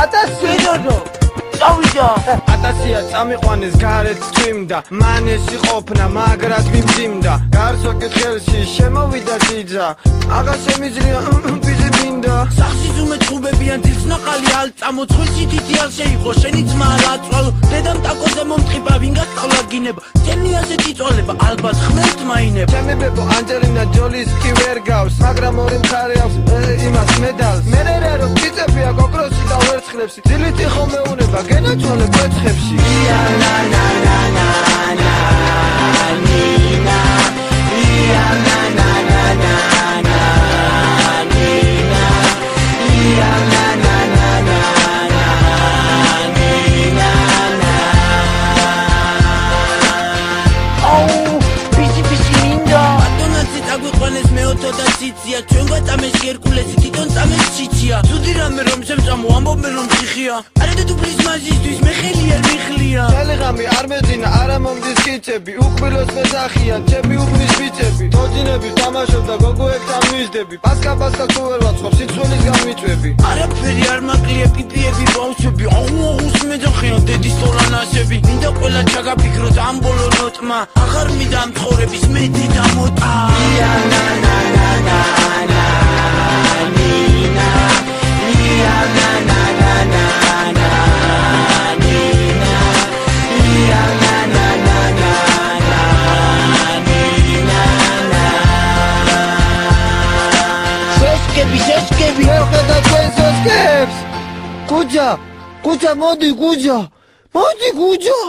ათასი ათასია წამიყვანეს გარეთ წვიმდა მანესი ყოფნა მაგრად მიმძიმდა გარსოკეთ ხელში შემოვიდა ძიძა აღარ შემიძლია ბიძი მინდა სახში ზუმეთ ხუბებიან ძილსნაყალი ალწამოცხვილში თითი არ შეიყო შენი ძმა ლაწვალო დედამ ტაკოზე მომტყიბა ვინ გასწავლა გინება ჩემი ასეთი წვალება ალბათ ხმელთ მაინებ ჩემი ბებო ანჯელინა ჯოლის კი ვერ გავს მაგრამ ორი მხარე აქვს იმას მედალს მერერე რომ წიწებია გოგროსი და ვერცხლებში ძილითი ხომ მეუნება გენაჩვალე კვეცხებში ჩვენ გვაწამეს ერკულესი თვითონ წამეს ჩიჩია ზუდი რამე რომ შემწამო ამბობენ რომ ხიხია არადე დუბლის მაზისთვის მე ხელი არ მიხლია შალიღამი არ მეძინა არა მომდის კიცები უკბილოს მეზახია ჩემი უბნის ბიჭები თოჯინები თამაშობდა გოგოებთან მისდები პასკა თუ ვერ ვაწყობ სიცოცხლის გამიწვევი არაფერი არ მაკლია პიპიები ბავშვები აუს მეძახიან დედის თორანასები მინდა ყველა ჩაგაფიქროთ ამ ბოლო ნოტმა აღარ მინდა მცხოვრების მეტი დამოტა Seskები ხედა თქვენ სესკებს გუჯა მოდი გუჯა